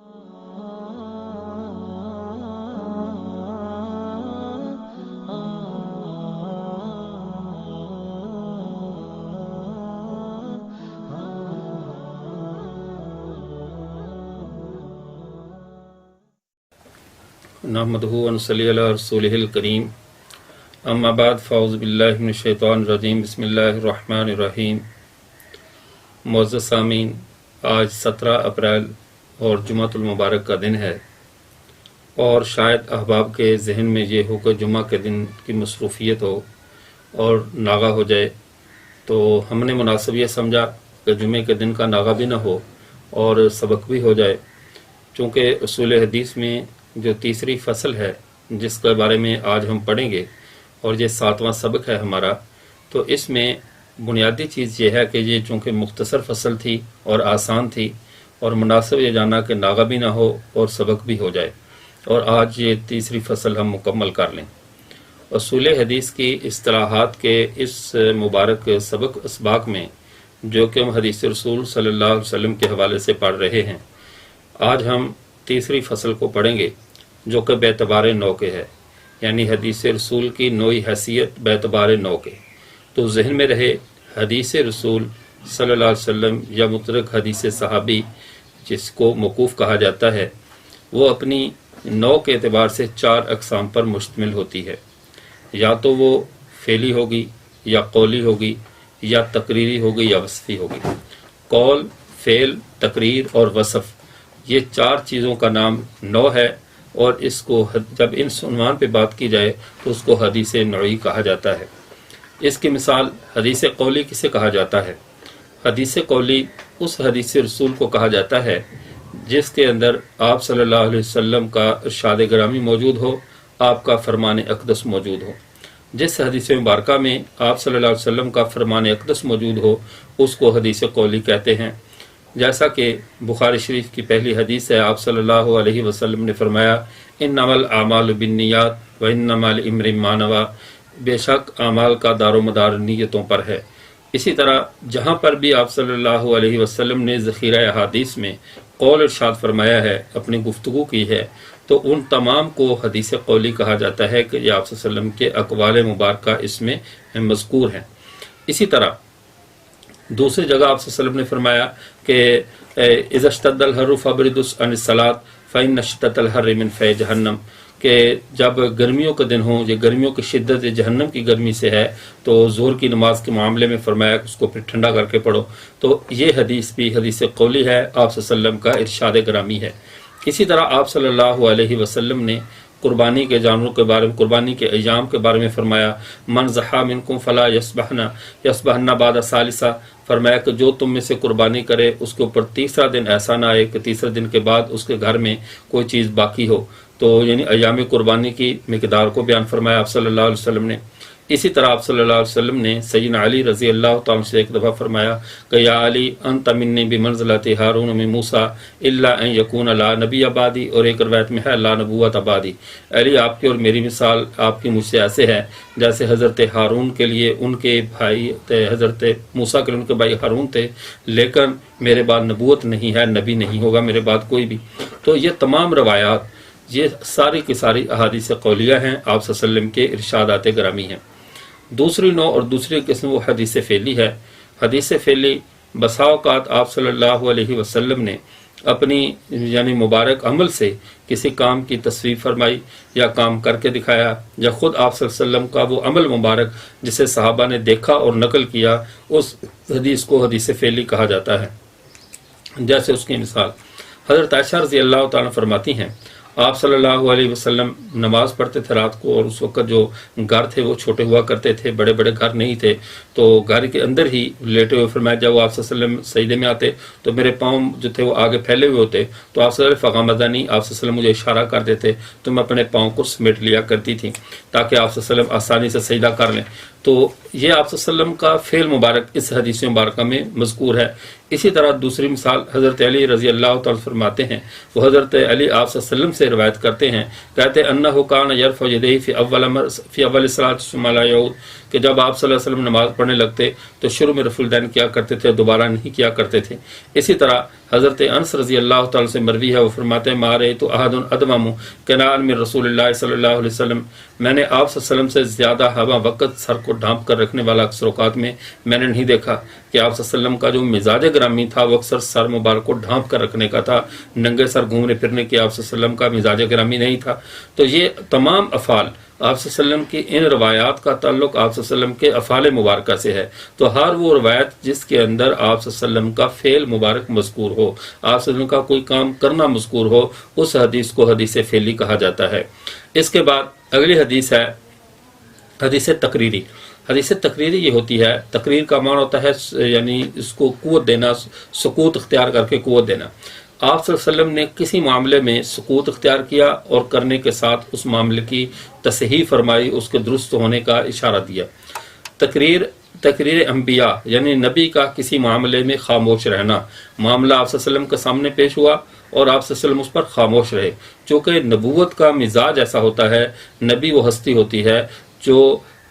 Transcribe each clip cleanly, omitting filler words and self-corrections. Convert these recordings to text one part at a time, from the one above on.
نحمدہ و نصلی علی رسولہ الکریم اما بعد فاعوذ باللہ من الشیطان الرجیم بسم اللہ الرحمن الرحیم۔ معزز سامعین، آج 17 اپریل اور جمعہ المبارک کا دن ہے، اور شاید احباب کے ذہن میں یہ ہو کہ جمعہ کے دن کی مصروفیت ہو اور ناغہ ہو جائے، تو ہم نے مناسب یہ سمجھا کہ جمعے کے دن کا ناغہ بھی نہ ہو اور سبق بھی ہو جائے، چونکہ اصول حدیث میں جو تیسری فصل ہے جس کے بارے میں آج ہم پڑھیں گے اور یہ 7واں سبق ہے ہمارا، تو اس میں بنیادی چیز یہ ہے کہ یہ چونکہ مختصر فصل تھی اور آسان تھی، اور مناسب یہ جانا کہ ناغہ بھی نہ ہو اور سبق بھی ہو جائے، اور آج یہ تیسری فصل ہم مکمل کر لیں۔ اصول حدیث کی اصطلاحات کے اس مبارک سبق اسباق میں جو کہ ہم حدیث رسول صلی اللہ علیہ وسلم کے حوالے سے پڑھ رہے ہیں، آج ہم تیسری فصل کو پڑھیں گے جو کہ بیعتبار نو کے ہے، یعنی حدیث رسول کی نوعی حیثیت بیعتبار نو کے۔ تو ذہن میں رہے، حدیث رسول صلی اللہ علیہ وسلم یا مطلق حدیث صحابی جس کو موقوف کہا جاتا ہے، وہ اپنی نو کے اعتبار سے 4 اقسام پر مشتمل ہوتی ہے، یا تو وہ فعلی ہوگی، یا قولی ہوگی، یا تقریری ہوگی، یا وصفی ہوگی۔ قول، فعل، تقریر اور وصف، یہ 4 چیزوں کا نام نو ہے، اور اس کو جب ان عنوان پہ بات کی جائے تو اس کو حدیث نوعی کہا جاتا ہے۔ اس کی مثال حدیث قولی کسے کہا جاتا ہے؟ حدیث قولی اس حدیث رسول کو کہا جاتا ہے جس کے اندر آپ صلی اللہ علیہ وسلم کا ارشاد گرامی موجود ہو، آپ کا فرمان اقدس موجود ہو۔ جس حدیث مبارکہ میں آپ صلی اللہ علیہ وسلم کا فرمان اقدس موجود ہو اس کو حدیث قولی کہتے ہیں، جیسا کہ بخاری شریف کی پہلی حدیث ہے، آپ صلی اللہ علیہ وسلم نے فرمایا انما الاعمال بالنیات وانما لامرئ ما نوی، بے شک اعمال کا دار و مدار نیتوں پر ہے۔ اسی طرح جہاں پر بھی آپ صلی اللہ علیہ وسلم نے ذخیرہ احادیث میں قول ارشاد فرمایا ہے، اپنی گفتگو کی ہے، تو ان تمام کو حدیث قولی کہا جاتا ہے کہ یہ آپ صلی اللہ علیہ وسلم کے اقوال مبارکہ اس میں مذکور ہیں۔ اسی طرح دوسری جگہ آپ صلی اللہ علیہ وسلم نے فرمایا کہ اذا اشتد الحر فابردوا عن الصلاۃ فإن شدۃ الحر من فیح جہنم، کہ جب گرمیوں کے دن ہوں، یہ گرمیوں کی شدت جہنم کی گرمی سے ہے، تو ظہر کی نماز کے معاملے میں فرمایا کہ اس کو پھر ٹھنڈا کر کے پڑھو۔ تو یہ حدیث بھی حدیث قولی ہے، آپ صلی اللہ علیہ وسلم کا ارشاد گرامی ہے۔ اسی طرح آپ صلی اللہ علیہ وسلم نے قربانی کے جانوروں کے بارے میں، قربانی کے ایام کے بارے میں فرمایا من ضحیٰ منکم فلا یصبحن بعد ثالثہ، فرمایا کہ جو تم میں سے قربانی کرے اس کے اوپر تیسرا دن ایسا نہ آئے کہ تیسرے دن کے بعد اس کے گھر میں کوئی چیز باقی ہو۔ تو یعنی ایام قربانی کی مقدار کو بیان فرمایا آپ صلی اللہ علیہ وسلم نے۔ اسی طرح آپ صلی اللہ علیہ وسلم نے سیدنا علی رضی اللہ تعالیٰ سے ایک دفعہ فرمایا کہ یا علی انت منی بمنزلۃ ہارون من موسیٰ الا ان یکون لا نبی بعدی، اور ایک روایت میں ہے لا نبوت بعدی، علی آپ کی اور میری مثال آپ کی مجھ سے ایسے ہے جیسے حضرت ہارون کے لیے ان کے بھائی تھے، حضرت موسیٰ کے لیے ان کے بھائی ہارون تھے، لیکن میرے بعد نبوت نہیں ہے، نبی نہیں ہوگا میرے بعد کوئی بھی۔ تو یہ تمام روایات، یہ ساری کی ساری احادیث قولیہ ہیں، آپ صلی اللہ علیہ وسلم کے ارشادات گرامی ہیں۔ دوسری نوع اور دوسری قسم وہ حدیث فعلی ہے۔ حدیث فعلی بسا اوقات آپ صلی اللہ علیہ وسلم نے اپنی یعنی مبارک عمل سے کسی کام کی تصویر فرمائی یا کام کر کے دکھایا، یا خود آپ صلی اللہ علیہ وسلم کا وہ عمل مبارک جسے صحابہ نے دیکھا اور نقل کیا، اس حدیث کو حدیث فعلی کہا جاتا ہے۔ جیسے اس کی مثال حضرت عائشہ رضی اللہ تعالیٰ فرماتی ہیں آپ صلی اللہ علیہ وسلم نماز پڑھتے تھے رات کو، اور اس وقت جو گھر تھے وہ چھوٹے ہوا کرتے تھے، بڑے بڑے گھر نہیں تھے، تو گھر کے اندر ہی لیٹے ہوئے فرمایا جب وہ آپ صلی اللہ علیہ وسلم سجدے میں آتے تو میرے پاؤں جو تھے وہ آگے پھیلے ہوئے ہوتے، تو آپ صلی اللہ علیہ وسلم فغمضنی، آپ صلی اللہ علیہ وسلم مجھے اشارہ کر دیتے تو میں اپنے پاؤں کو سمیٹ لیا کرتی تھی تاکہ آپ صلی اللہ علیہ وسلم آسانی سے سجدہ کر لیں۔ تو یہ آپ صلی اللہ علیہ وسلم کا فعل مبارک اس حدیث مبارکہ میں مذکور ہے۔ اسی طرح دوسری مثال حضرت علی رضی اللہ تعالیٰ فرماتے ہیں، وہ حضرت علی آپ صلی اللہ علیہ وسلم سے روایت کرتے ہیں، کہتے انہ کان یرفع یدیہ فی اول الصلاۃ ثم لا یعود، کہ جب آپ صلی اللہ علیہ وسلم نماز پڑھنے لگتے تو شروع میں رفع الدین کیا کرتے تھے، دوبارہ نہیں کیا کرتے تھے۔ اسی طرح حضرت انس رضی اللہ تعالیٰ سے مروی ہے، وہ فرماتے ہیں مارے تو احد ادمم کنان من رسول اللہ صلی اللہ علیہ وسلم، میں نے آپ صلی اللہ علیہ وسلم سے زیادہ ہوا وقت سر کو ڈھانپ کر رکھنے والا اکثر اوقات میں نے نہیں دیکھا کہ آپ صلی اللہ علیہ وسلم کا جو مزاج گرامی تھا وہ اکثر سر مبارک کو ڈھانپ کر رکھنے کا تھا، ننگے سر گھومنے پھرنے کی آپ صلی اللہ علیہ وسلم کا مزاج گرامی نہیں تھا۔ تو یہ تمام افعال آپ صلی اللہ علیہ وسلم کی ان روایات کا تعلق آپ صلی اللہ علیہ وسلم کے افعال مبارکہ سے ہے۔ تو ہر وہ روایت جس کے اندر آپ صلی اللہ علیہ وسلم کا فعل مبارک مذکور ہو، آپ صلی اللہ علیہ وسلم کا کوئی کام کرنا مذکور ہو، اس حدیث کو حدیث فعلی کہا جاتا ہے۔ اس کے بعد اگلی حدیث ہے حدیث تقریری۔ حدیث تقریری یہ ہوتی ہے، تقریر کا معنی ہوتا ہے یعنی اس کو قوت دینا، سکوت اختیار کر کے قوت دینا۔ آپ صلی اللہ علیہ وسلم نے کسی معاملے میں سکوت اختیار کیا اور کرنے کے ساتھ اس معاملے کی تصحیح فرمائی، اس کے درست ہونے کا اشارہ دیا۔ تقریر انبیاء یعنی نبی کا کسی معاملے میں خاموش رہنا، معاملہ آپ صلی اللہ علیہ وسلم کے سامنے پیش ہوا اور آپ صلی اللہ علیہ وسلم اس پر خاموش رہے، چونکہ نبوت کا مزاج ایسا ہوتا ہے، نبی وہ ہستی ہوتی ہے جو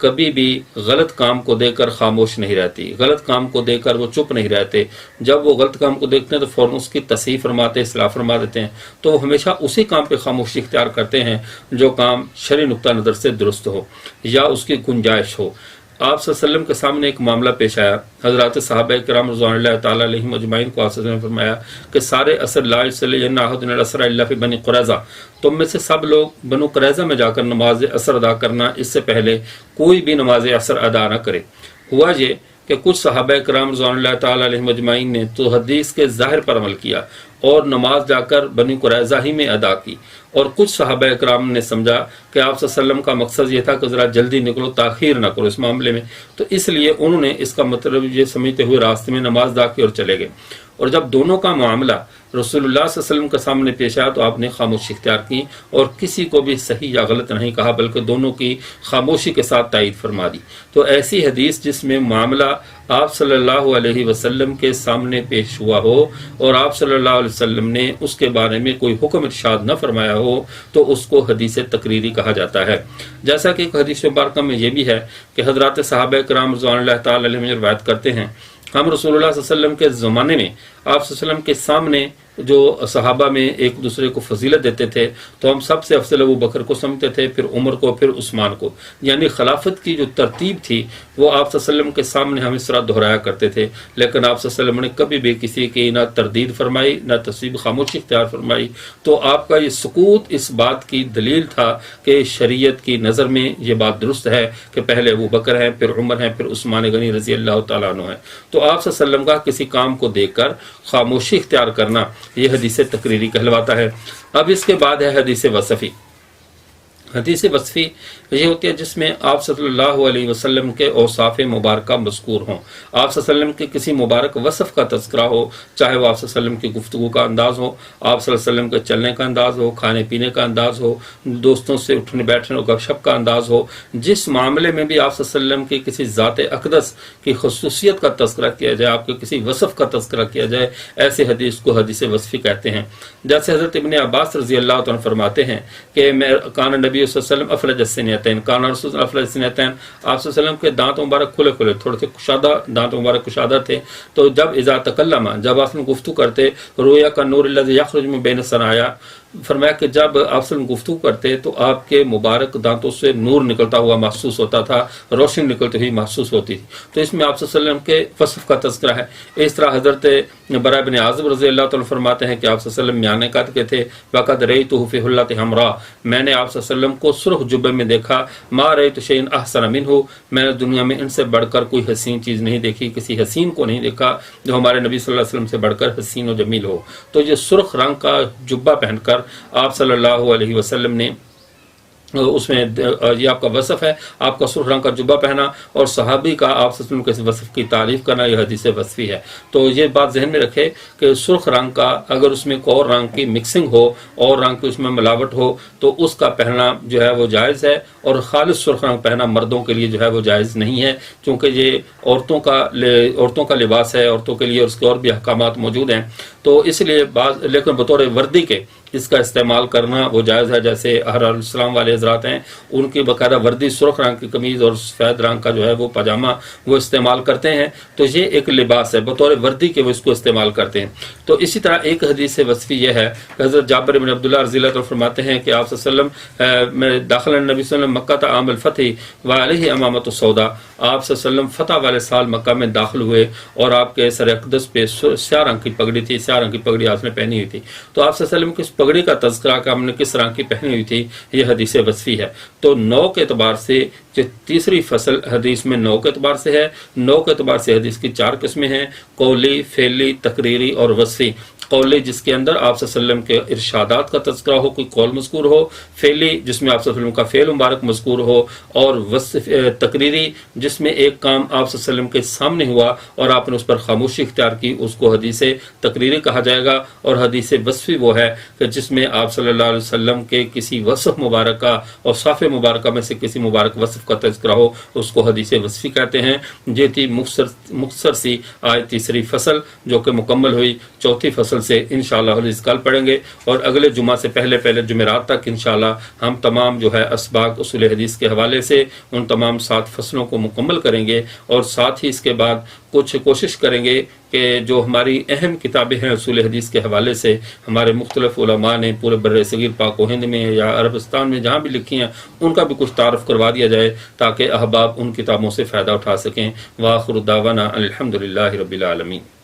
کبھی بھی غلط کام کو دیکھ کر خاموش نہیں رہتی، غلط کام کو دیکھ کر وہ چپ نہیں رہتے، جب وہ غلط کام کو دیکھتے ہیں تو فوراً اس کی تصحیح فرماتے، اصلاح فرما دیتے ہیں، تو وہ ہمیشہ اسی کام پہ خاموشی اختیار کرتے ہیں جو کام شرعی نقطہ نظر سے درست ہو یا اس کی گنجائش ہو۔ آپ صلی اللہ علیہ وسلم کے سامنے ایک معاملہ پیش آیا، حضرات صحابہ کرام رضوان اللہ تعالیٰ علیہم اجمعین کو آپ صلی اللہ علیہ وسلم نے فرمایا کہ سارے اثر لا یصلی احد العصر الا فی بنی قریظہ، تم میں سے سب لوگ بنو قریظہ میں جا کر نماز عصر ادا کرنا، اس سے پہلے کوئی بھی نماز عصر ادا نہ کرے۔ ہوا یہ کہ کچھ صحابہ کرام رضوان اللہ تعالیٰ علیہم اجمعین نے تو حدیث کے ظاہر پر عمل کیا اور نماز جا کر بنی قریظہ ہی میں ادا کی، اور کچھ صحابہ کرام نے سمجھا کہ آپ صلی اللہ علیہ وسلم کا مقصد یہ تھا کہ ذرا جلدی نکلو، تاخیر نہ کرو اس معاملے میں، تو اس لیے انہوں نے اس کا مطلب یہ سمجھتے ہوئے راستے میں نماز ادا کی اور چلے گئے۔ اور جب دونوں کا معاملہ رسول اللہ صلی اللہ علیہ وسلم کے سامنے پیش آیا تو آپ نے خاموشی اختیار کی اور کسی کو بھی صحیح یا غلط نہیں کہا، بلکہ دونوں کی خاموشی کے ساتھ تائید فرما دی۔ تو ایسی حدیث جس میں معاملہ آپ صلی اللہ علیہ وسلم کے سامنے پیش ہوا ہو اور آپ صلی اللہ علیہ وسلم نے اس کے بارے میں کوئی حکم ارشاد نہ فرمایا ہو تو اس کو حدیث تقریری کہا جاتا ہے۔ جیسا کہ ایک حدیث مبارکہ میں یہ بھی ہے کہ حضرات صحابہ کرام رضوان اللہ تعالی علیہم روایت کرتے ہیں، ہم رسول اللہ صلی اللہ علیہ وسلم کے زمانے میں آپ صلی اللہ علیہ وسلم کے سامنے جو صحابہ میں ایک دوسرے کو فضیلت دیتے تھے تو ہم سب سے افضل ابو بکر کو سمجھتے تھے، پھر عمر کو، پھر عثمان کو، یعنی خلافت کی جو ترتیب تھی وہ آپ صلی اللہ علیہ وسلم کے سامنے ہم اس طرح دہرایا کرتے تھے، لیکن آپ صلی اللہ علیہ وسلم نے کبھی بھی کسی کی نہ تردید فرمائی نہ تصویب خاموشی اختیار فرمائی۔ تو آپ کا یہ سکوت اس بات کی دلیل تھا کہ شریعت کی نظر میں یہ بات درست ہے کہ پہلے ابو بکر ہیں، پھر عمر ہیں، پھر عثمان غنی رضی اللہ تعالیٰ عنہ ہیں۔ تو آپ صلی اللہ علیہ وسلم کا کسی کام کو دیکھ کر خاموشی اختیار کرنا یہ حدیث تقریری کہلواتا ہے۔ اب اس کے بعد ہے حدیث وصفی۔ حدیث وصفی یہ ہوتی ہے جس میں آپ صلی اللہ علیہ وسلم کے اوصاف مبارکہ مذکور ہوں، آپ صلی اللہ علیہ وسلم کے کسی مبارک وصف کا تذکرہ ہو، چاہے وہ آپ صلی اللہ علیہ وسلم کی گفتگو کا انداز ہو، آپ صلی اللہ علیہ وسلم کے چلنے کا انداز ہو، کھانے پینے کا انداز ہو، دوستوں سے اٹھنے بیٹھنے اور گپ شپ کا انداز ہو، جس معاملے میں بھی آپ صلی اللہ علیہ وسلم کی کسی ذات اقدس کی خصوصیت کا تذکرہ کیا جائے، آپ کے کسی وصف کا تذکرہ کیا جائے، ایسے حدیث کو حدیث وصفی کہتے ہیں۔ جیسے حضرت ابن عباس رضی اللہ عنہ فرماتے ہیں کہ میں کان نبی صلی اللہ علیہ وسلم افلج السنتین، کان رسول افلج السنتین، آپ صلی اللہ علیہ وسلم کے دانت مبارک کھلے کھلے، تھوڑے سے کشادہ دانت مبارک کشادہ تھے، تو جب اذا تکلم، جب آپ گفتگو کرتے، رویا کا نور الذی یخرج من بین الثنایا، فرمایا کہ جب آپ سے گفتگو کرتے تو آپ کے مبارک دانتوں سے نور نکلتا ہوا محسوس ہوتا تھا، روشنی نکلتی ہوئی محسوس ہوتی تھی، تو اس میں آپ صلی اللہ علیہ وسلم کے وصف کا تذکرہ ہے۔ اس طرح حضرت براء بن عازب رضی اللہ تعالیٰ فرماتے ہیں کہ آپ صلی اللہ علیہ وسلم میان قد کے تھے، وقد رأیتہ فی حلۃ حمراء، میں نے آپ صلی اللہ علیہ وسلم کو سرخ جبے میں دیکھا، ما رأیت شیئا احسن منہ، میں نے دنیا میں ان سے بڑھ کر کوئی حسین چیز نہیں دیکھی، کسی حسین کو نہیں دیکھا جو ہمارے نبی صلی اللہ علیہ وسلم سے بڑھ کر حسین و جمیل ہو۔ تو یہ سرخ رنگ کا جبہ پہن کر آپ صلی اللہ علیہ وسلم نے اس میں یہ آپ کا وصف ہے، آپ کا سرخ رنگ کا جبہ پہنا اور صحابی کا آپ صلی اللہ علیہ وسلم کے وصف کی تعریف کرنا، یہ حدیث وصفی ہے۔ تو یہ بات ذہن میں رکھے کہ سرخ رنگ کا اگر اس میں کوئی اور رنگ کی مکسنگ ہو اور رنگ کی اس میں ملاوٹ ہو تو اس کا پہننا جو ہے وہ جائز ہے، اور خالص سرخ رنگ پہنا مردوں کے لیے جو ہے وہ جائز نہیں ہے، کیونکہ یہ عورتوں کا لباس ہے، عورتوں کے لیے، اور اس کے اور بھی احکامات موجود ہیں۔ تو اس لیے لیکن بطور وردی کے اس کا استعمال کرنا وہ جائز ہے. جیسے اہل السلام والے حضرات ہیں، ان کی باقاعدہ وردی سرخ رنگ کی قمیض اور سفید رنگ کا جو ہے وہ پاجامہ وہ استعمال کرتے ہیں، تو یہ ایک لباس ہے، بطور وردی کے وہ اس کو استعمال کرتے ہیں. تو اسی طرح ایک حدیث وصفی یہ ہے کہ حضرت جابر بن عبداللہ رضی اللہ عنہ فرماتے ہیں کہ آپ صلی اللہ علیہ وسلم میں داخل نبی صلی اللہ علیہ وسلم مکہ عام الفتح وعلیہ امامۃ السودا، آپ صلی اللہ علیہ وسلم فتح والے سال مکہ میں داخل ہوئے اور آپ کے سر اقدس پہ سیاہ رنگ کی پگڑی تھی، سیاہ رنگ کی پگڑی آپ نے پہنی ہوئی تھی. تو آپ صلی اللہ علیہ وسلم کی اس پگڑی کا تذکرہ کہ ہم نے کس رنگ کی پہنی ہوئی تھی، یہ حدیث وصفی ہے. تو نو کے اعتبار سے جو تیسری فصل حدیث میں نو کے اعتبار سے ہے، نو کے اعتبار سے حدیث کی 4 قسمیں ہیں: قولی، فعلی، تقریری اور وصفی. قولی جس کے اندر آپ صلی اللہ علیہ وسلم کے ارشادات کا تذکرہ ہو، کوئی قول مذکور ہو. فعلی جس میں آپ صلی اللہ علیہ وسلم کا فعل مبارک مذکور ہو. اور تقریری جس میں ایک کام آپ صلی اللہ علیہ وسلم کے سامنے ہوا اور آپ نے اس پر خاموشی اختیار کی، اس کو حدیث تقریری کہا جائے گا. اور حدیث وصفی وہ ہے کہ جس میں آپ صلی اللہ علیہ وسلم کے کسی وصف مبارکہ اور صفحہ مبارکہ میں سے کسی مبارک وصف کا تذکرہ ہو، اس کو حدیث وصفی کہتے ہیں. یہ تھی مختصر سی آج تیسری فصل جو کہ مکمل ہوئی. چوتھی فصل سے انشاءاللہ حدیث کل پڑھیں گے اور اگلے جمعہ سے پہلے جمعرات تک انشاءاللہ ہم تمام جو ہے اسباق اصول حدیث کے حوالے سے ان تمام 7 فصلوں کو مکمل کریں گے. اور ساتھ ہی اس کے بعد کچھ کوشش کریں گے کہ جو ہماری اہم کتابیں ہیں اصول حدیث کے حوالے سے، ہمارے مختلف علماء نے پورے بر صغیر پاک و ہند میں یا عربستان میں جہاں بھی لکھی ہیں، ان کا بھی کچھ تعارف کروا دیا جائے تاکہ احباب ان کتابوں سے فائدہ اٹھا سکیں. وآخر دعوانا الحمدللہ رب العالمین.